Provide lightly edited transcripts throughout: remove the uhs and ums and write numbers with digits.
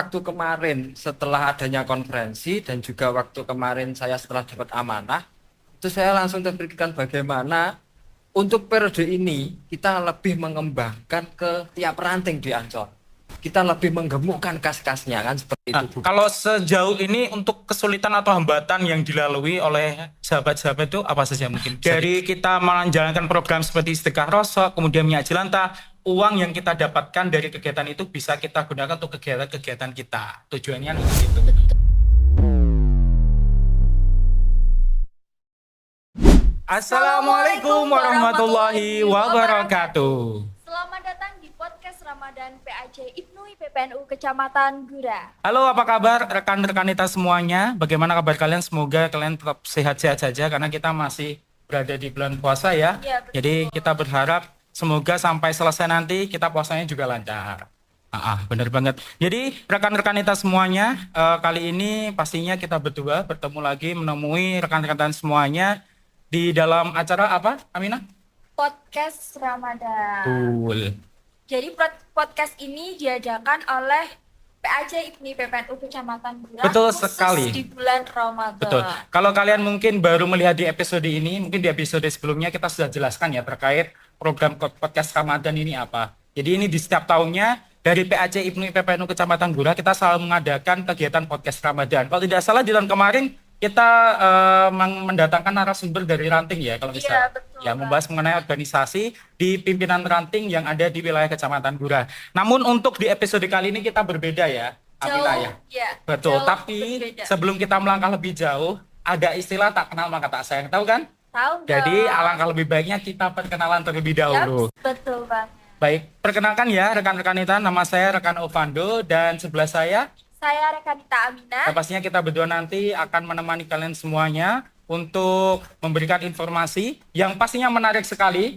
Waktu kemarin setelah adanya konferensi dan juga waktu kemarin saya setelah dapat amanah, itu saya langsung terpikirkan bagaimana untuk periode ini kita lebih mengembangkan ke tiap ranting di Ancol. Kita lebih menggemukkan kas-kasnya kan seperti Nah, itu. kalau sejauh ini untuk kesulitan atau hambatan yang dilalui oleh sahabat-sahabat itu apa saja mungkin? Dari kita menjalankan program seperti Sedekah Rosok, kemudian minyak jelantah, uang yang kita dapatkan dari kegiatan itu bisa kita gunakan untuk kegiatan-kegiatan kita. Tujuannya untuk itu. Assalamualaikum warahmatullahi wabarakatuh. Selamat datang di podcast Ramadan PAJ Ibnu IPPNU Kecamatan Gura. Halo, apa kabar rekan-rekan kita semuanya? Bagaimana kabar kalian? Semoga kalian tetap sehat-sehat saja karena kita masih berada di bulan puasa ya. Iya, betul. Jadi kita berharap semoga sampai selesai nanti kita puasanya juga lancar. Benar banget. Jadi rekan-rekan kita semuanya, kali ini pastinya kita berdua bertemu lagi menemui rekan-rekan semuanya di dalam acara apa, Aminah? Podcast Ramadan. Betul. Jadi podcast ini diadakan oleh PAJ Ibnu IPPNU Kecamatan Gura. Betul khusus sekali. di bulan Ramadan. Betul. Kalau kalian mungkin baru melihat di episode ini, mungkin di episode sebelumnya kita sudah jelaskan ya terkait program podcast Ramadan ini apa. Jadi ini di setiap tahunnya dari PAJ Ibnu IPPNU Kecamatan Gura kita selalu mengadakan kegiatan podcast Ramadan. Kalau tidak salah di tahun kemarin kita mendatangkan narasumber dari ranting ya kalau bisa. Iya, betul, Ya, Bang. membahas mengenai organisasi di pimpinan ranting yang ada di wilayah Kecamatan Gura. Namun untuk di episode kali ini kita berbeda ya, Aminah ya. Ya, Betul, jauh tapi berbeda. sebelum kita melangkah lebih jauh, ada istilah tak kenal maka tak sayang, tahu kan? Tahu Jadi dong. alangkah lebih baiknya kita perkenalan terlebih dahulu. Yaps, betul Bang. Baik, perkenalkan ya rekan-rekan kita, nama saya rekan Ovando dan sebelah saya, Saya Rekanita Aminah. pastinya kita berdua nanti akan menemani kalian semuanya untuk memberikan informasi yang pastinya menarik sekali.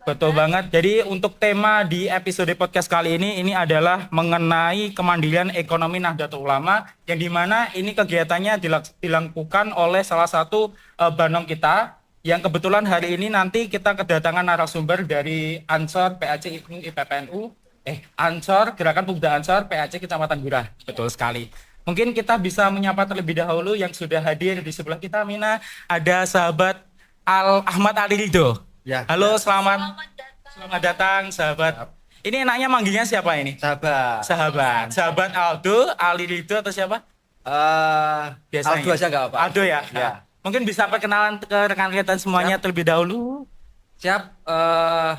Betul banget. Jadi untuk tema di episode podcast kali ini adalah mengenai kemandirian ekonomi Nahdlatul Ulama yang dimana ini kegiatannya dilakukan oleh salah satu banong kita yang kebetulan hari ini nanti kita kedatangan narasumber dari Ansor PAC IPPNU Ansor Gerakan Pemuda Ansor PAC Kecamatan Gura. Betul sekali. Mungkin kita bisa menyapa terlebih dahulu yang sudah hadir di sebelah kita, Mina. Ada sahabat Ahmad Ali Ridho. Ya. Halo, Selamat datang. selamat datang sahabat. Ini enaknya manggilnya siapa ini? Sahabat. Sahabat Aldo, Ali Ridho atau siapa? Biasanya. Aldo aja nggak apa-apa. Aldo ya. Ya. Mungkin bisa perkenalan ke rekan kita semuanya terlebih dahulu. Siap.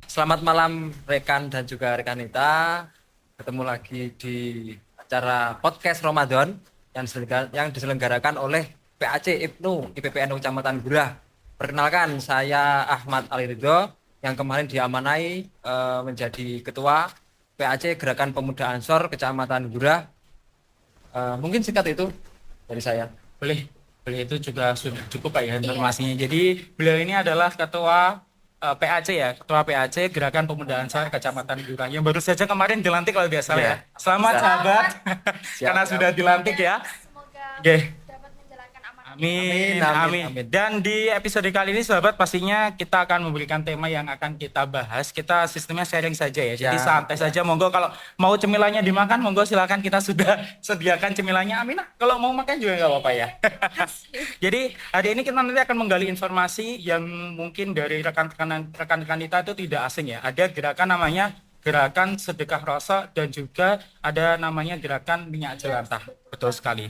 Selamat malam rekan dan juga rekanita. Ketemu lagi di acara podcast Ramadan yang diselenggarakan oleh PAC Ibnu IPPNU Kecamatan Gura. Perkenalkan, saya Ahmad Ali Ridho yang kemarin diamanai menjadi ketua PAC Gerakan Pemuda Ansor Kecamatan Gura. Mungkin singkat itu dari saya. Boleh itu juga sudah cukup Pak ya informasinya. Jadi beliau ini adalah ketua PAC ya, ketua PAC Gerakan Pemuda Ansor Kecamatan Gura yang baru saja kemarin dilantik kalau tidak salah Iya. ya. Selamat sahabat, karena Siap. sudah dilantik ya. Semoga Oke. dapat menjalankan amanah. Amin, Amin, amin, amin. amin. Dan di episode kali ini sahabat pastinya kita akan memberikan tema yang akan kita bahas. Kita sistemnya sharing saja ya. Jadi Ya. santai saja. Monggo kalau mau cemilannya dimakan, monggo silakan kita sudah sediakan cemilannya. Aminah. Kalau mau makan juga nggak apa-apa ya. Jadi hari ini kita nanti akan menggali informasi yang mungkin dari rekan-rekan kita itu tidak asing ya. Ada gerakan namanya Gerakan Sedekah Rosok dan juga ada namanya Gerakan Minyak Jelantah. Betul sekali.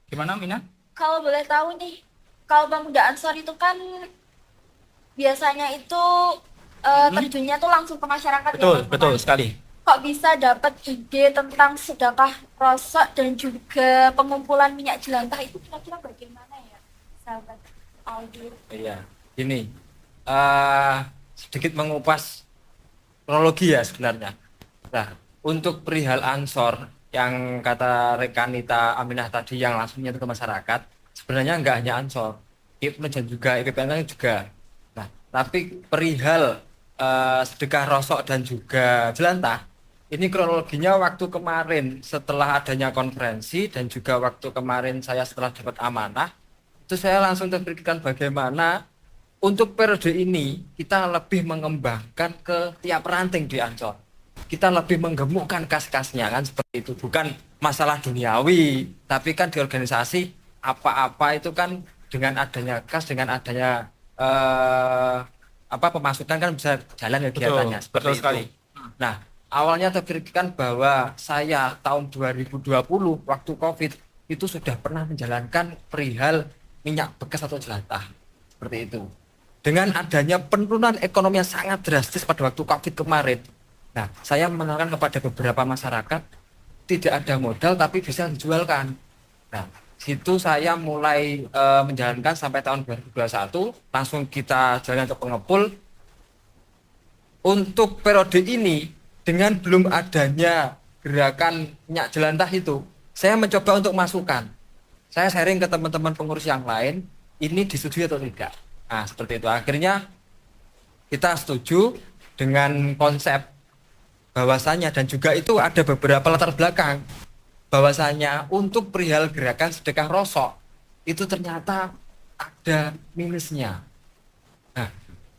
Gimana Aminah? Kalau boleh tahu nih, kalau Pemuda Ansor itu kan biasanya itu terjunnya tuh langsung ke masyarakat ya, Betul, teman-teman. betul sekali. Kok bisa dapat ide tentang sedekah rosok dan juga pengumpulan minyak jelantah itu kira-kira bagaimana ya, sahabat Aldi? Iya, ini sedikit mengupas kronologi ya sebenarnya. Nah, untuk perihal Ansor yang kata rekanita Aminah tadi yang langsung nyentuh ke masyarakat, sebenarnya nggak hanya Ansor, IPNU dan juga IPPN juga. Nah, tapi perihal sedekah rosok dan juga jelantah, ini kronologinya waktu kemarin setelah adanya konferensi dan juga waktu kemarin saya setelah dapat amanah, itu saya langsung terpikirkan bagaimana untuk periode ini kita lebih mengembangkan ke tiap ranting di Ancol. Kita lebih menggemukkan kas-kasnya kan seperti itu. Bukan masalah duniawi, tapi kan di organisasi apa-apa itu kan dengan adanya kas, dengan adanya pemasukan kan bisa jalan kegiatannya Betul, seperti betul itu. sekali. Nah, awalnya terpikirkan bahwa saya tahun 2020 waktu Covid itu sudah pernah menjalankan perihal minyak bekas atau jelantah seperti itu. Dengan adanya penurunan ekonomi yang sangat drastis pada waktu Covid kemarin, nah saya menawarkan kepada beberapa masyarakat tidak ada modal tapi bisa dijualkan. Nah, situ saya mulai menjalankan sampai tahun 2021, langsung kita jalan ke pengepul. Untuk periode ini dengan belum adanya gerakan minyak jelantah itu, saya mencoba untuk masukkan. Saya sharing ke teman-teman pengurus yang lain, ini disetujui atau tidak. Nah, seperti itu. Akhirnya kita setuju dengan konsep bahwasanya, dan juga itu ada beberapa latar belakang bahwasanya untuk perihal gerakan sedekah rosok itu ternyata ada minusnya. Nah,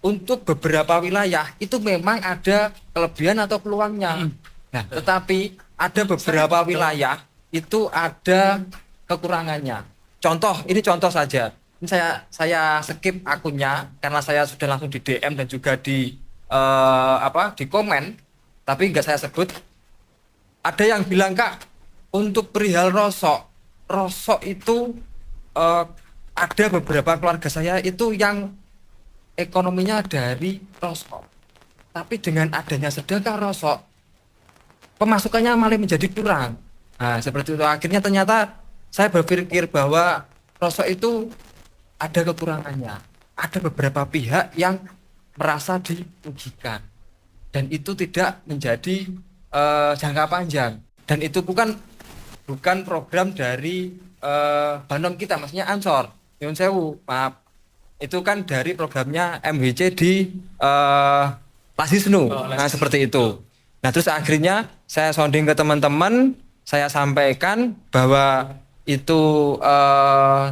untuk beberapa wilayah itu memang ada kelebihan atau peluangnya. Nah, tetapi ada beberapa wilayah itu ada kekurangannya. Ini contoh saja. Ini saya skip akunnya karena saya sudah langsung di DM dan juga di komen, tapi nggak saya sebut. Ada yang bilang, Kak, untuk perihal rosok itu ada beberapa keluarga saya itu yang ekonominya dari rosok. Tapi dengan adanya sedekah rosok, pemasukannya malah menjadi kurang. Nah, seperti itu. Akhirnya ternyata saya berpikir bahwa rosok itu ada kekurangannya. Ada beberapa pihak yang merasa dirugikan. Dan itu tidak menjadi jangka panjang. Dan itu bukan program dari Banom kita, maksudnya Ansor. Nyun sewu, maaf. Itu kan dari programnya MWC di Lasisnu. Nah, seperti itu. Nah, terus akhirnya saya sounding ke teman-teman, saya sampaikan bahwa itu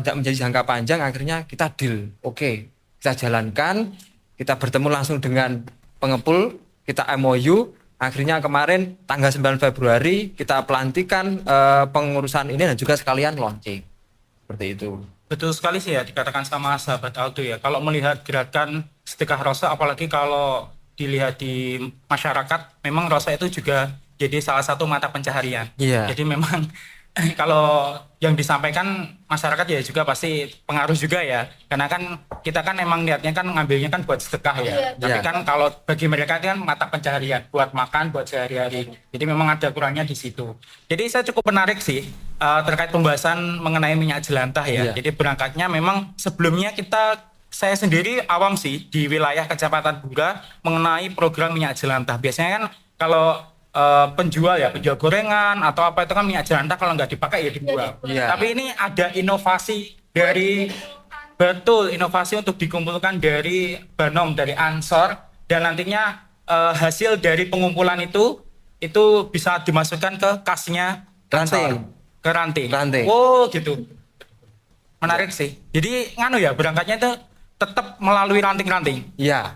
tidak menjadi jangka panjang. Akhirnya kita deal. Oke, kita jalankan, kita bertemu langsung dengan pengepul, kita MOU. Akhirnya kemarin tanggal 9 Februari kita pelantikan pengurusan ini dan juga sekalian launching. Seperti itu. Betul sekali sih ya dikatakan sama sahabat Aldo ya. Kalau melihat gerakan sedekah rosok, apalagi kalau dilihat di masyarakat, memang rosok itu juga jadi salah satu mata pencaharian. Iya. Jadi memang kalau yang disampaikan masyarakat ya juga pasti pengaruh juga ya. Karena kan kita kan emang niatnya kan ngambilnya kan buat sedekah ya. Iya. Tapi Iya. kan kalau bagi mereka kan mata pencaharian, buat makan, buat sehari-hari. Jadi memang ada kurangnya di situ. Jadi saya cukup menarik sih terkait pembahasan mengenai minyak jelantah ya. Iya. Jadi berangkatnya memang sebelumnya saya sendiri awam sih di wilayah Kecamatan Bura mengenai program minyak jelantah. Biasanya kan kalau penjual gorengan atau apa itu kan minyak jelantah kalau nggak dipakai ya dibuang. Iya. Tapi ini ada inovasi inovasi untuk dikumpulkan dari Banom, dari Ansor, dan nantinya hasil dari pengumpulan itu bisa dimasukkan ke kasnya Ranting. ke ranting. Ranting. Oh gitu. Menarik sih. Jadi berangkatnya itu tetap melalui ranting-ranting. Iya.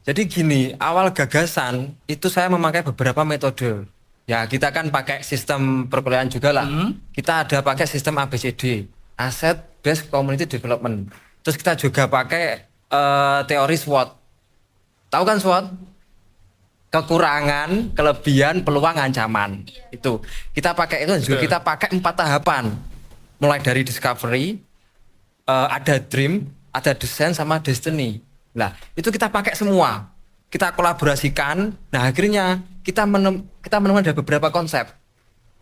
Jadi gini, awal gagasan itu saya memakai beberapa metode. Ya, kita kan pakai sistem perkuliahan juga lah. Kita ada pakai sistem ABCD, Asset Based Community Development. Terus kita juga pakai teori SWOT. Tahu kan SWOT? Kekurangan, kelebihan, peluang, ancaman. Itu. Kita pakai itu dan juga kita pakai 4 tahapan. Mulai dari discovery, ada dream, ada design, sama destiny. Nah, itu kita pakai semua. Kita kolaborasikan. Nah, akhirnya kita menemukan ada beberapa konsep.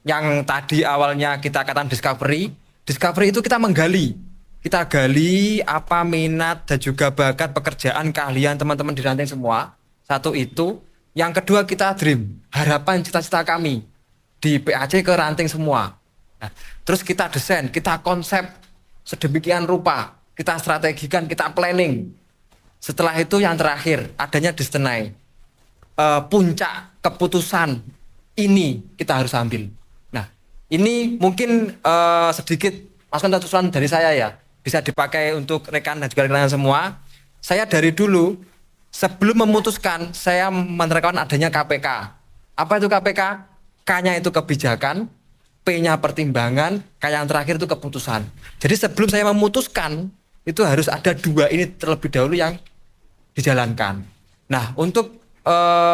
Yang tadi awalnya kita katakan discovery. Discovery itu kita menggali. Kita gali apa minat dan juga bakat, pekerjaan, keahlian teman-teman di ranting semua. Satu itu. Yang kedua kita dream. Harapan, cita-cita kami. Di PAC ke ranting semua. Nah, terus kita desain, kita konsep sedemikian rupa. Kita strategikan, kita planning. Setelah itu yang terakhir adanya destiny. Puncak keputusan ini kita harus ambil. Nah, ini mungkin sedikit masukan atau usulan dari saya ya. Bisa dipakai untuk rekan dan juga rekan semua. Saya dari dulu sebelum memutuskan saya menerapkan adanya KPK. Apa itu KPK? K-nya itu kebijakan, P-nya pertimbangan, yang terakhir itu keputusan. Jadi sebelum saya memutuskan itu harus ada dua ini terlebih dahulu yang dijalankan. Nah, untuk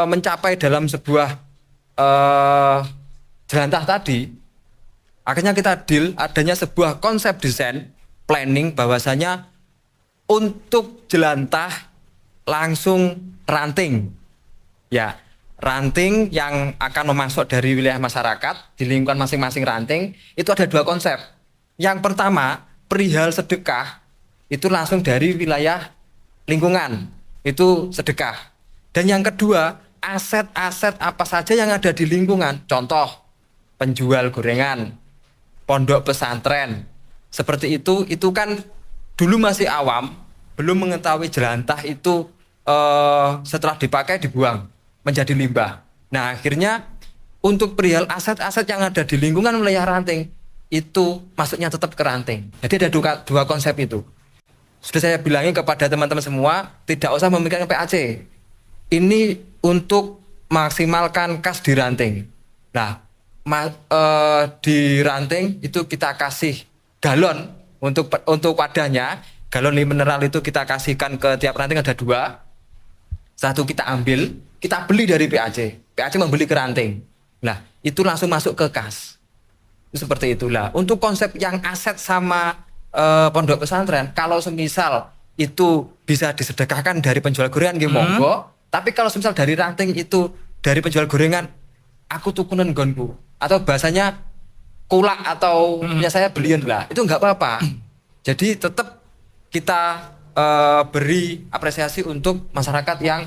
mencapai dalam sebuah jelantah tadi, akhirnya kita deal adanya sebuah konsep desain planning bahwasanya untuk jelantah langsung ranting. Ya, ranting yang akan memasuk dari wilayah masyarakat di lingkungan masing-masing ranting itu ada dua konsep. Yang pertama, perihal sedekah itu langsung dari wilayah lingkungan, itu sedekah. Dan yang kedua, aset-aset apa saja yang ada di lingkungan, contoh penjual gorengan, pondok pesantren, seperti itu kan dulu masih awam, belum mengetahui jelantah itu setelah dipakai dibuang menjadi limbah. Nah, akhirnya untuk perihal aset-aset yang ada di lingkungan wilayah ranting itu masuknya tetap ke ranting. Jadi ada dua konsep itu. Sudah saya bilangin kepada teman-teman semua, tidak usah memikirkan PAC. Ini untuk maksimalkan kas di ranting. Nah, di ranting itu kita kasih galon untuk wadahnya. Galon mineral itu kita kasihkan ke tiap ranting ada dua. Satu kita ambil, kita beli dari PAC. PAC membeli ke ranting. Nah, itu langsung masuk ke kas. Itu seperti itulah. Untuk konsep yang aset sama pondok pesantren, kalau semisal itu bisa disedekahkan dari penjual gorengan, monggo. Tapi kalau semisal dari ranting itu dari penjual gorengan, aku tukunen gonku. Atau bahasanya kulak atau punya saya beliin lah. Itu nggak apa-apa. Jadi tetap kita beri apresiasi untuk masyarakat yang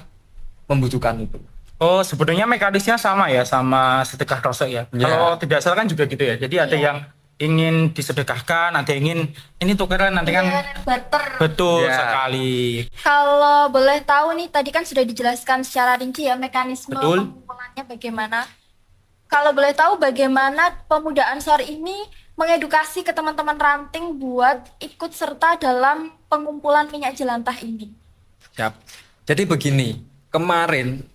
membutuhkan itu. Oh, sebenarnya mekanisnya sama ya, sama sedekah rosok ya. Ya. Kalau tidak salah kan juga gitu ya. Jadi ada yang ingin disedekahkan, ada yang ingin ini tukeran, nanti kan Barter. betul Ya. sekali. Kalau boleh tahu nih, tadi kan sudah dijelaskan secara rinci ya mekanisme Betul. pengumpulannya bagaimana. Kalau boleh tahu bagaimana pemuda Ansor ini mengedukasi ke teman-teman ranting buat ikut serta dalam pengumpulan minyak jelantah ini. Siap. Jadi begini, kemarin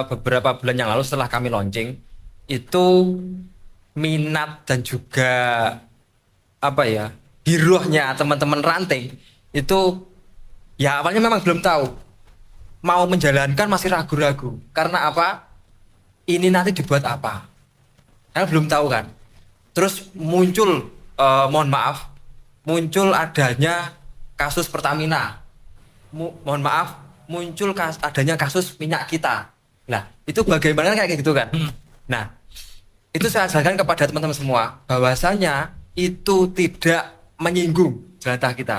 beberapa bulan yang lalu setelah kami launching itu minat dan juga girohnya teman-teman ranting itu ya awalnya memang belum tahu, mau menjalankan masih ragu-ragu karena apa, ini nanti dibuat apa, karena belum tahu kan. Terus muncul muncul adanya kasus Pertamina, mohon maaf muncul adanya kasus minyak kita. Nah, itu bagaimana kayak gitu kan. Nah, itu saya ajarkan kepada teman-teman semua bahwasanya itu tidak menyinggung jelantah kita.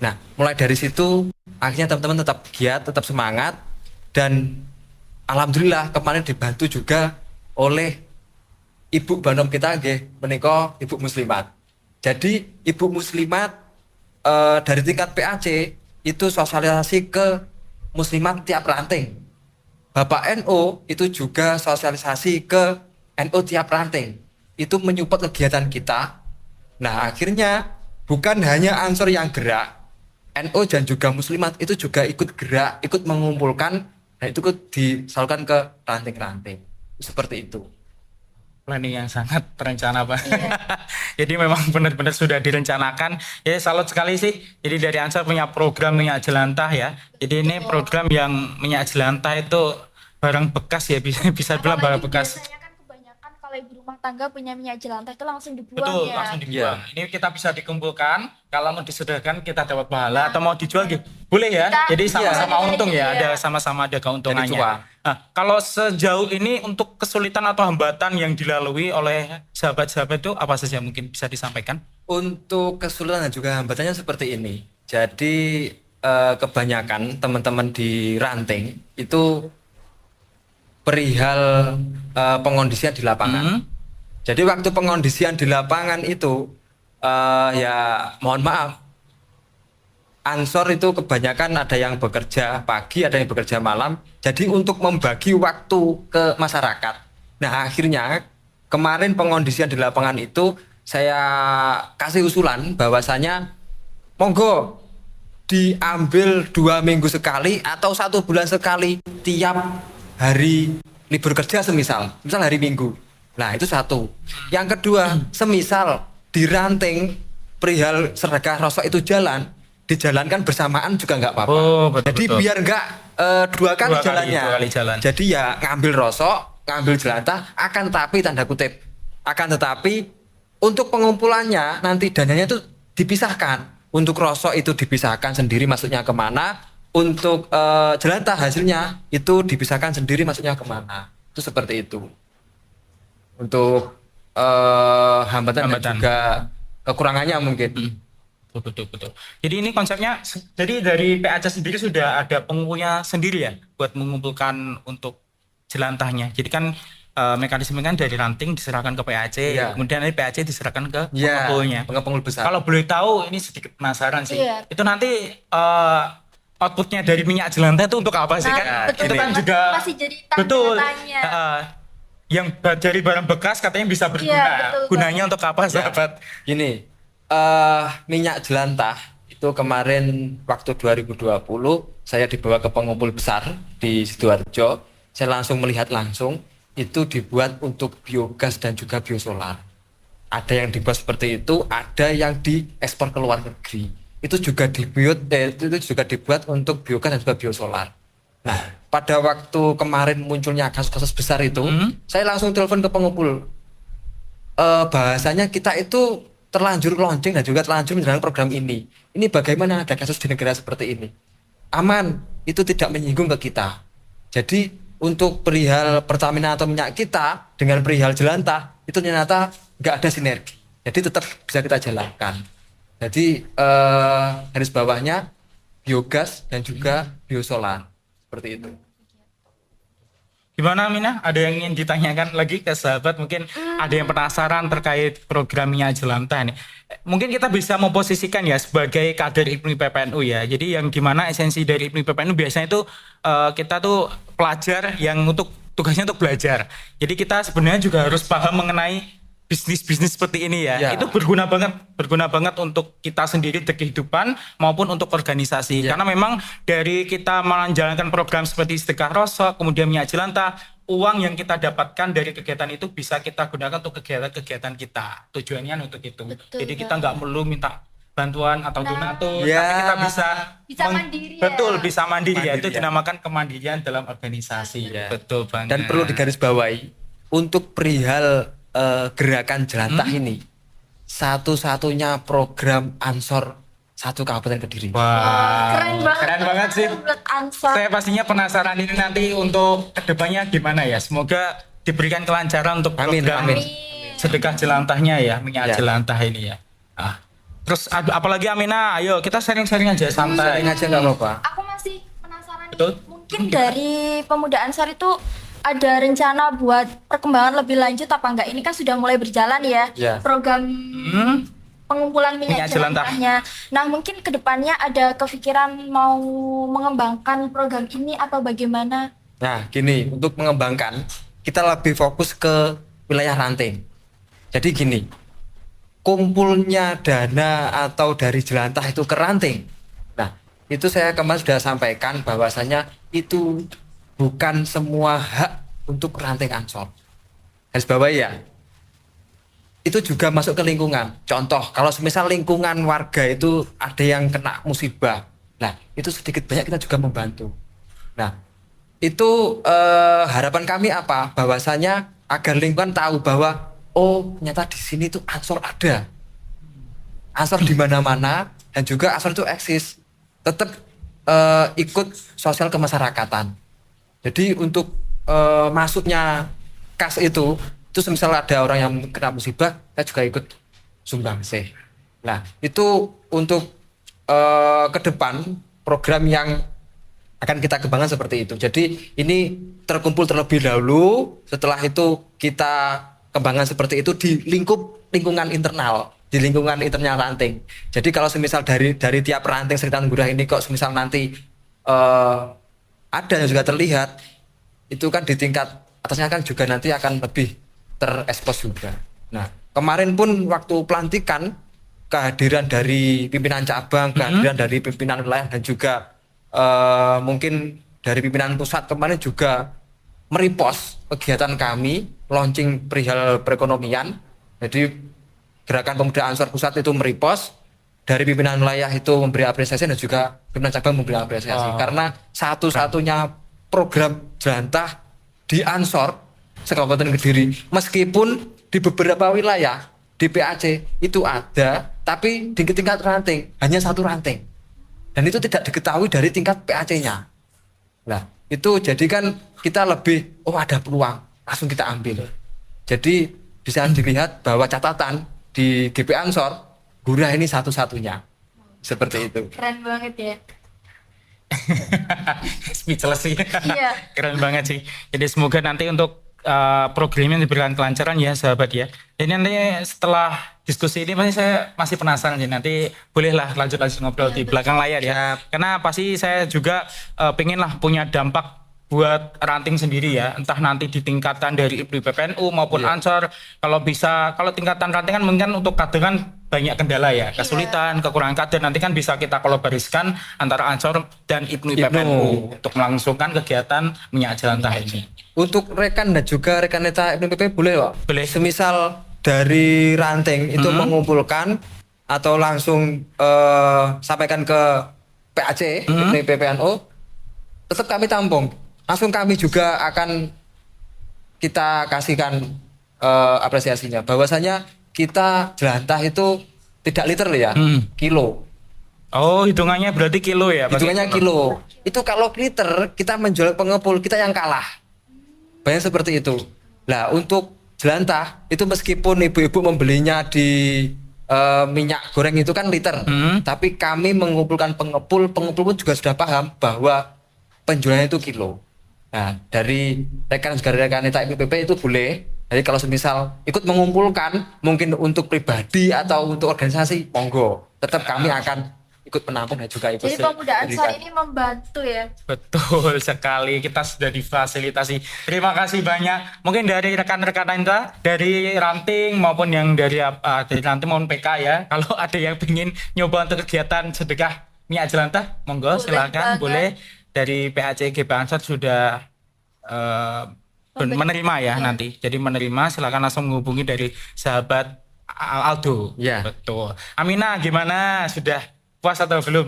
Nah, mulai dari situ akhirnya teman-teman tetap giat, tetap semangat, dan alhamdulillah kemarin dibantu juga oleh ibu banom kita menika ibu muslimat. Jadi ibu muslimat dari tingkat PAC itu sosialisasi ke muslimat tiap ranting. Bapak NO itu juga sosialisasi ke NO tiap ranting. Itu menyupport kegiatan kita. Nah, akhirnya bukan hanya Ansor yang gerak, NO dan juga muslimat itu juga ikut gerak, ikut mengumpulkan, dan itu disalurkan ke ranting-ranting. Seperti itu. Planning yang sangat terencana, Pak. Jadi memang benar-benar sudah direncanakan. Ya, salut sekali sih. Jadi dari Ansor punya program minyak jelantah ya. Jadi ini program yang minyak jelantah itu barang bekas ya, bisa bilang barang Apalagi bekas. biasanya kan kebanyakan kalau ibu rumah tangga punya minyak jelantah itu langsung dibuang Betul, ya. langsung dibuang. Ini kita bisa dikumpulkan, kalau mau disedekahkan kita dapat pahala, atau mau dijual gitu. Boleh ya? Jadi sama-sama untung ya, ada sama-sama ada keuntungannya. Jadi cuan. Nah, kalau sejauh ini untuk kesulitan atau hambatan yang dilalui oleh sahabat-sahabat itu apa saja mungkin bisa disampaikan? Untuk kesulitan dan juga hambatannya seperti ini. Jadi kebanyakan teman-teman di ranting itu perihal pengondisian di lapangan. Jadi waktu pengondisian di lapangan itu ya mohon maaf, Ansor itu kebanyakan ada yang bekerja pagi, ada yang bekerja malam. Jadi untuk membagi waktu ke masyarakat. Nah, akhirnya kemarin pengondisian di lapangan itu saya kasih usulan bahwasanya monggo diambil 2 minggu sekali atau 1 bulan sekali tiap hari libur kerja misal hari Minggu. Nah, itu satu. Yang kedua, semisal di ranting perihal sedekah rosok itu dijalankan bersamaan juga nggak apa-apa. Oh, betul, Jadi betul. biar nggak dua kali jalannya. Dua kali jalan. Jadi ya ngambil rosok, ngambil jelantah, akan tetapi tanda kutip, akan tetapi untuk pengumpulannya nanti dananya itu dipisahkan. Untuk rosok itu dipisahkan sendiri masuknya kemana, untuk jelantah hasilnya itu dipisahkan sendiri masuknya kemana. Itu seperti itu. Untuk hambatan dan Hambatan. juga kekurangannya mungkin. Betul. Jadi ini konsepnya, jadi dari PAC sendiri sudah ada pengumpulnya sendiri ya buat mengumpulkan untuk jelantahnya. Jadi kan mekanisme kan dari ranting diserahkan ke PAC, Iya. kemudian dari PAC diserahkan ke Ya, pengumpulnya. pengumpul besar. Kalau boleh tahu, ini sedikit penasaran sih. Iya. Itu nanti outputnya dari minyak jelantah itu untuk apa sih Nah, kan? betul, Itu kan betul. juga Masih jadi tanda betul. tanya. Yang dari barang bekas katanya bisa berguna. Iya, betul, Gunanya untuk apa, Ya. sahabat? Gini, minyak jelantah itu kemarin waktu 2020 saya dibawa ke pengumpul besar di Sidoarjo. Saya langsung melihat langsung itu dibuat untuk biogas dan juga biosolar. Ada yang dibuat seperti itu, ada yang diekspor ke luar negeri. Itu juga itu juga dibuat untuk biogas dan juga biosolar. Nah, pada waktu kemarin munculnya kasus-kasus besar itu, saya langsung telepon ke pengumpul. Bahasanya kita itu terlanjur launching dan juga terlanjur menjalankan program ini. Ini bagaimana ada kasus di negara seperti ini? Aman, itu tidak menyinggung ke kita. Jadi untuk perihal Pertamina atau minyak kita dengan perihal jelantah itu ternyata nggak ada sinergi. Jadi tetap bisa kita jalankan. Jadi garis bawahnya biogas dan juga biosolar seperti itu. Gimana Mina? Ada yang ingin ditanyakan lagi ke sahabat? Mungkin ada yang penasaran terkait program minyak jelantah nih. Mungkin kita bisa memposisikan ya sebagai kader IPMI PPNU ya. Jadi yang dimana esensi dari IPMI PPNU biasanya itu kita tuh pelajar yang untuk tugasnya untuk belajar. Jadi kita sebenarnya juga harus paham mengenai bisnis-bisnis seperti ini ya. Ya. Itu berguna banget untuk kita sendiri di kehidupan maupun untuk organisasi. Ya. Karena memang dari kita menjalankan program seperti sedekah rosok, kemudian minyak jelantah, uang yang kita dapatkan dari kegiatan itu bisa kita gunakan untuk kegiatan-kegiatan kita. Tujuannya untuk itu. Betul Jadi kita nggak perlu minta bantuan atau donatur, Ya. tapi kita bisa Mandiri ya. Betul, bisa mandiri ya. Itu Mandiri ya. dinamakan kemandirian dalam organisasi. Ya. Betul banget. Dan perlu digarisbawahi untuk perihal gerakan jelantah ini satu-satunya program Ansor satu Kabupaten Kediri. Wah, Keren banget sih. Buat Ansor. Saya pastinya penasaran ini nanti untuk kedepannya gimana ya. Semoga diberikan kelancaran untuk Amin, program amin. sedekah jelantahnya ya, minyak Ya. jelantah ini ya. Terus apalagi Amina, ayo kita sharing-sharing aja santai. Sharing aja nggak apa-apa. Aku masih penasaran nih. Betul. Mungkin dari pemuda Ansor itu ada rencana buat perkembangan lebih lanjut apa enggak? Ini kan sudah mulai berjalan ya, Ya. program pengumpulan Minyak minyak jelantah. jelantahnya. Nah, mungkin kedepannya ada kepikiran mau mengembangkan program ini atau bagaimana? Nah, gini, untuk mengembangkan kita lebih fokus ke wilayah ranting. Jadi gini, kumpulnya dana atau dari jelantah itu ke ranting. Nah, itu saya kemarin sudah sampaikan bahwasanya itu bukan semua hak untuk ranting Ansor. Garis bawahi ya. Itu juga masuk ke lingkungan. Contoh, kalau semisal lingkungan warga itu ada yang kena musibah. Nah, itu sedikit banyak kita juga membantu. Nah, itu harapan kami apa? Bahwasanya agar lingkungan tahu bahwa oh, ternyata di sini tuh Ansor ada. Ansor di mana-mana dan juga Ansor itu eksis. Tetap ikut sosial kemasyarakatan. Jadi untuk masuknya kas itu semisal ada orang yang kena musibah, kita juga ikut sumbangsih. Nah, itu untuk ke depan program yang akan kita kembangkan seperti itu. Jadi ini terkumpul terlebih dahulu, setelah itu kita kembangkan seperti itu di lingkungan internal, di lingkungan internal ranting. Jadi kalau semisal dari tiap ranting Sri Tanggurah ini kok semisal nanti ada yang juga terlihat, itu kan di tingkat atasnya kan juga nanti akan lebih terekspos juga. Nah, kemarin pun waktu pelantikan kehadiran dari pimpinan cabang, kehadiran dari pimpinan wilayah dan juga mungkin dari pimpinan pusat kemarin juga merepost kegiatan kami launching perihal perekonomian. Jadi gerakan pemuda Ansor pusat itu merepost, dari pimpinan wilayah itu memberi apresiasi dan juga pimpinan cabang memberi apresiasi. Karena satu-satunya program jelantah di Ansor se-Kabupaten Kediri, meskipun di beberapa wilayah di PAC itu ada, tapi di tingkat ranting hanya satu ranting, dan itu tidak diketahui dari tingkat PAC-nya. Nah itu jadi kan kita lebih ada peluang, langsung kita ambil. Jadi bisa dilihat bahwa catatan di GP Ansor Gurah ini satu-satunya seperti itu. Keren banget ya. Speechless sih. Iya. Keren banget sih. Jadi semoga nanti untuk programnya diberikan kelancaran ya sahabat ya. Jadi nanti setelah diskusi ini saya masih penasaran sih, nanti bolehlah lanjut ngobrol di belakang layar ya. Karena pasti saya juga pengen lah punya dampak buat ranting sendiri ya, entah nanti di tingkatan dari IPNUI PPNU maupun Ansor. Kalau bisa, kalau tingkatan ranting kan mungkin untuk kader kan banyak kendala ya, kesulitan, kekurangan kader, nanti kan bisa kita kolaborasikan antara Ansor dan IPNUI PPNU untuk melangsungkan kegiatan minyak jelantah ini. Untuk rekan dan juga rekan neta IPNUI PP boleh Pak? Boleh. Semisal dari ranting itu mengumpulkan atau langsung sampaikan ke PAC IPNUI PPNU, tetap kami tampung. Langsung kami juga akan kita kasihkan apresiasinya. Bahwasanya kita jelantah itu tidak liter ya, kilo. Oh, hitungannya berarti kilo ya? Hitungannya kilo. Itu kalau liter kita menjual pengepul, kita yang kalah. Banyak seperti itu. Nah, untuk jelantah itu meskipun ibu-ibu membelinya di minyak goreng itu kan liter, tapi kami mengumpulkan pengepul pun juga sudah paham bahwa penjualannya itu kilo. Nah, dari rekan neta IPPP itu boleh. Jadi kalau semisal ikut mengumpulkan mungkin untuk pribadi atau untuk organisasi, monggo. Tetap kami akan ikut menampung dan juga ikut. Jadi pemuda Ansor ini membantu ya. Betul sekali, kita sudah difasilitasi. Terima kasih banyak. Mungkin dari rekan-rekan Anda dari ranting maupun yang dari ranting maupun PK ya. Kalau ada yang ingin nyoba untuk kegiatan sedekah minyak jelantah, monggo silakan, boleh. Dari PAC GP Ansor sudah menerima ya nanti. Jadi menerima, silakan langsung menghubungi dari sahabat Aldo. Ya. Betul. Amina gimana? Sudah puas atau belum?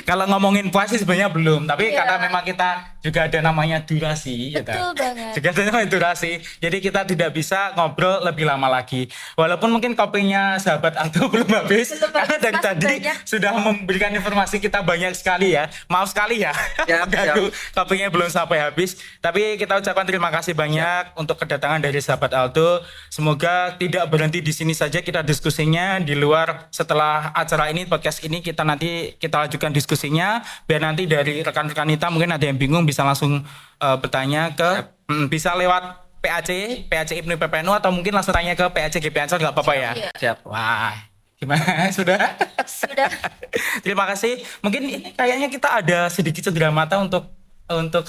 Kalau ngomongin puas sih sebenarnya belum, tapi karena memang kita juga ada namanya durasi. Betul banget. Juga ada namanya durasi, jadi kita tidak bisa ngobrol lebih lama lagi. Walaupun mungkin kopinya sahabat Aldo belum habis, karena dari tadi sudah memberikan informasi kita banyak sekali ya. Maaf sekali ya, mengganggu, kopinya belum sampai habis. Tapi kita ucapkan terima kasih banyak untuk kedatangan dari sahabat Aldo. Semoga tidak berhenti di sini saja kita diskusinya, di luar setelah acara ini, podcast ini kita lanjutkan diskusinya, biar nanti dari rekan-rekan kita mungkin ada yang bingung bisa langsung bertanya ke bisa lewat PAC IPNUI PPNU atau mungkin langsung tanya ke PAC GP Ansor, nggak apa-apa ya. Siap. Wah, gimana? Sudah. Terima kasih. Mungkin ini kayaknya kita ada sedikit cedera mata untuk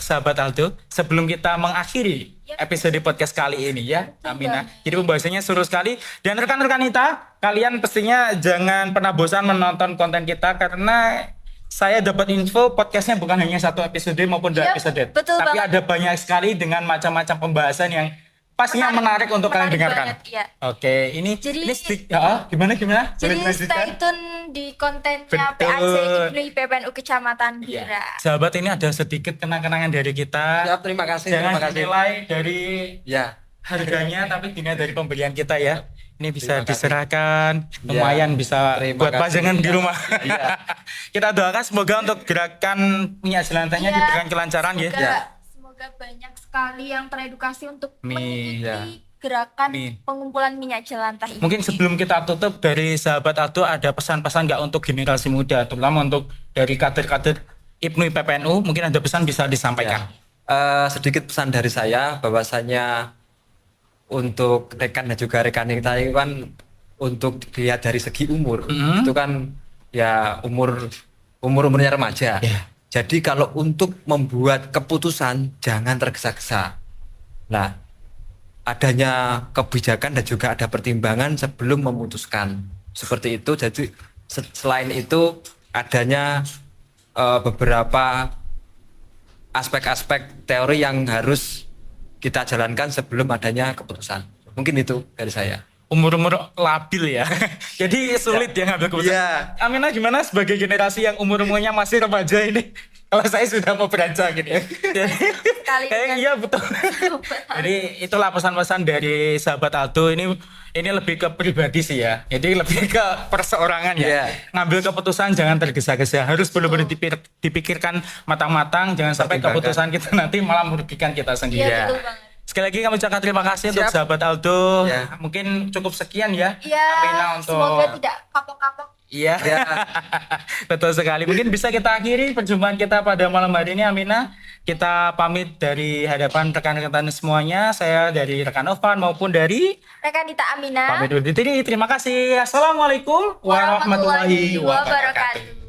sahabat Aldo sebelum kita mengakhiri episode podcast kali ini ya, Amina. Jadi pembahasannya seru sekali, dan rekan-rekan kita, kalian pastinya jangan pernah bosan menonton konten kita, karena saya dapat info podcastnya bukan hanya satu episode maupun dua episode, tapi ada banyak sekali dengan macam-macam pembahasan yang pastinya menarik untuk kalian dengarkan. Ya. Oke, ini gimana? Jadi stay tune di kontennya Betul. PAC IPNUI PPNU Kecamatan Bira. Sahabat, ini ada sedikit kenang-kenangan dari kita. Siap, terima kasih. Jangan Terima kasih. dinilai dari Ya. harganya, tapi dinilai dari pembelian kita ya. Ini bisa diserahkan, lumayan bisa Terima buat kasih. pajangan di rumah. Iya. Kita doakan semoga untuk gerakan minyak jelantahnya diberikan kelancaran ya. Semoga banyak sekali yang teredukasi untuk Amin. mengikuti gerakan Amin. pengumpulan minyak jelantah ini. Mungkin sebelum kita tutup, dari sahabat Aldo ada pesan-pesan nggak untuk generasi muda, terutama untuk dari kader-kader IPNUI PPNU, mungkin ada pesan bisa disampaikan. Sedikit pesan dari saya, bahwasanya untuk rekan dan juga rekan kita itu kan untuk dilihat dari segi umur, itu kan ya umurnya remaja. Jadi kalau untuk membuat keputusan jangan tergesa-gesa. Nah, adanya kebijakan dan juga ada pertimbangan sebelum memutuskan. Seperti itu. Jadi selain itu adanya beberapa aspek-aspek teori yang harus kita jalankan sebelum adanya keputusan. Mungkin itu dari saya. Umur-umur labil ya. Jadi sulit ya ngambil keputusan. Iya. Aminah gimana sebagai generasi yang umur-umurnya masih remaja ini? Kalau saya sudah mau beranjak gitu ya. Sekali dengan Iya betul. Jadi itulah pesan-pesan dari sahabat Aldo ini lebih ke pribadi sih ya. Jadi lebih ke perseorangan ya. Iya. Ngambil keputusan jangan tergesa-gesa. Harus benar-benar dipikirkan matang-matang. Jangan sampai Pertimbangkan. keputusan kita nanti malah merugikan kita sendiri. Iya, Iya. betul banget. Sekali lagi kami ucapkan terima kasih untuk Siap. sahabat Aldo. Ya. Mungkin cukup sekian ya. Iya, Aminah untuk semoga tidak kapok-kapok. Iya. Ya. Betul sekali. Mungkin bisa kita akhiri perjumpaan kita pada malam hari ini, Aminah. Kita pamit dari hadapan rekan-rekan semuanya. Saya dari rekan Ovan maupun dari Rekan Dita Aminah. pamit undur diri. Terima kasih. Assalamualaikum warahmatullahi wabarakatuh.